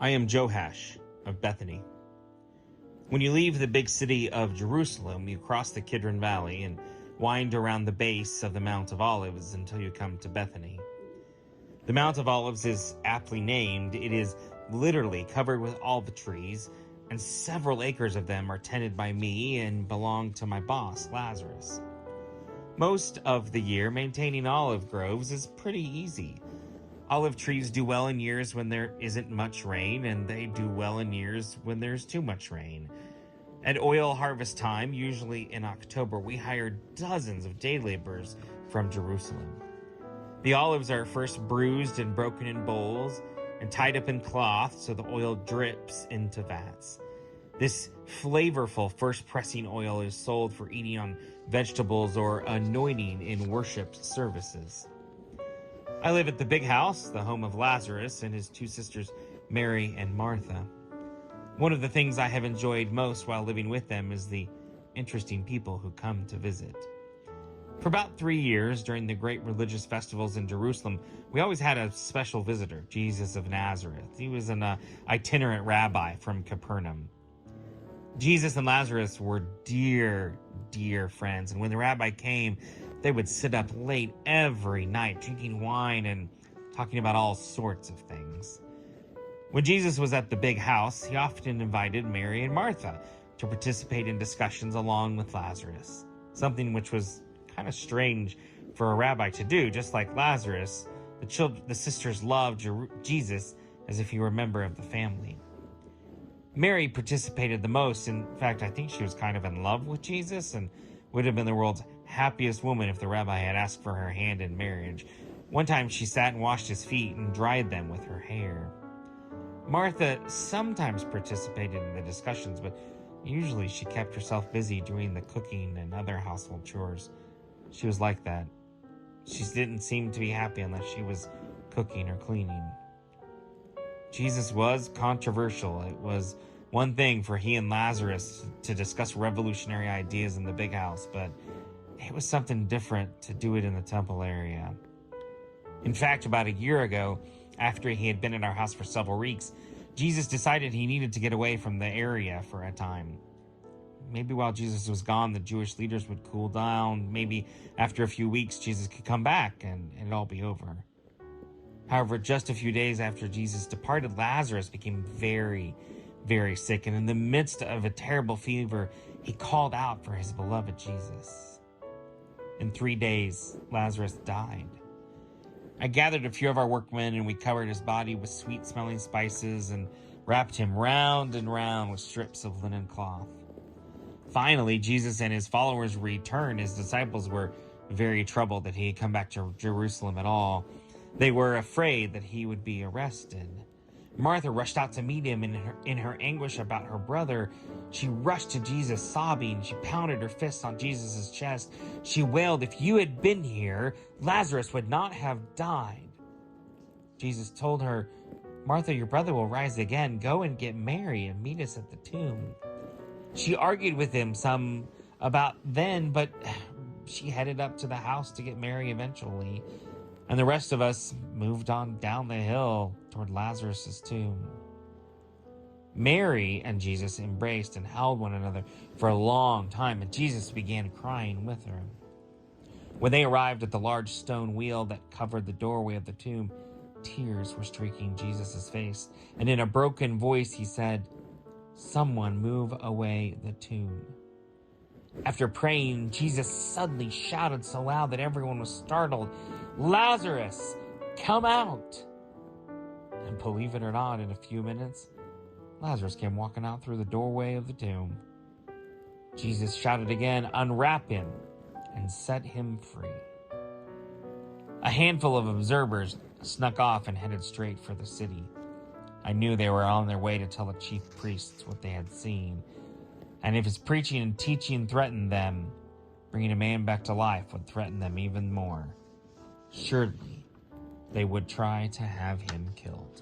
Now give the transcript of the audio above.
I am Joash of Bethany. When you leave the big city of Jerusalem, you cross the Kidron Valley and wind around the base of the Mount of Olives until you come to Bethany. The Mount of Olives is aptly named. It is literally covered with olive trees, and several acres of them are tended by me and belong to my boss, Lazarus. Most of the year, maintaining olive groves is pretty easy. Olive trees do well in years when there isn't much rain, and they do well in years when there's too much rain. At oil harvest time, usually in October, we hire dozens of day laborers from Jerusalem. The olives are first bruised and broken in bowls and tied up in cloth so the oil drips into vats. This flavorful first pressing oil is sold for eating on vegetables or anointing in worship services. I live at the big house, the home of Lazarus and his two sisters, Mary and Martha. One of the things I have enjoyed most while living with them is the interesting people who come to visit. For about 3 years, during the great religious festivals in Jerusalem, we always had a special visitor, Jesus of Nazareth. He was an itinerant rabbi from Capernaum. Jesus and Lazarus were dear friends, and when the rabbi came, they would sit up late every night drinking wine and talking about all sorts of things. When Jesus was at the big house, he often invited Mary and Martha to participate in discussions along with Lazarus, something which was kind of strange for a rabbi to do. Just like Lazarus, the sisters loved Jesus as if he were a member of the family. Mary participated the most. In fact, I think she was kind of in love with Jesus and would have been the world's happiest woman if the rabbi had asked for her hand in marriage. One time she sat and washed his feet and dried them with her hair. Martha sometimes participated in the discussions, but usually she kept herself busy doing the cooking and other household chores. She was like that. She didn't seem to be happy unless she was cooking or cleaning. Jesus was controversial. It was one thing for he and Lazarus to discuss revolutionary ideas in the big house, but it was something different to do it in the temple area. In fact, about a year ago, after he had been at our house for several weeks, Jesus decided he needed to get away from the area for a time. Maybe while Jesus was gone, the Jewish leaders would cool down. Maybe after a few weeks, Jesus could come back and it'd all be over. However, just a few days after Jesus departed, Lazarus became very sick, and in the midst of a terrible fever, he called out for his beloved Jesus. In 3 days, Lazarus died. I gathered a few of our workmen, and we covered his body with sweet-smelling spices and wrapped him round and round with strips of linen cloth. Finally, Jesus and his followers returned. His disciples were very troubled that he had come back to Jerusalem at all. They were afraid that he would be arrested. Martha rushed out to meet him, and in her anguish about her brother, she rushed to Jesus sobbing. She pounded her fists on Jesus' chest. She wailed, "If you had been here, Lazarus would not have died." Jesus told her, "Martha, your brother will rise again. Go and get Mary and meet us at the tomb." She argued with him some about then, but she headed up to the house to get Mary eventually. And the rest of us moved on down the hill toward Lazarus' tomb. Mary and Jesus embraced and held one another for a long time, and Jesus began crying with her. When they arrived at the large stone wheel that covered the doorway of the tomb, tears were streaking Jesus' face, and in a broken voice he said, "Someone move away the tomb." After praying, Jesus suddenly shouted so loud that everyone was startled, "Lazarus, come out!" And believe it or not, in a few minutes, Lazarus came walking out through the doorway of the tomb. Jesus shouted again, "Unwrap him and set him free." A handful of observers snuck off and headed straight for the city. I knew they were on their way to tell the chief priests what they had seen. And if his preaching and teaching threatened them, bringing a man back to life would threaten them even more. Surely they would try to have him killed.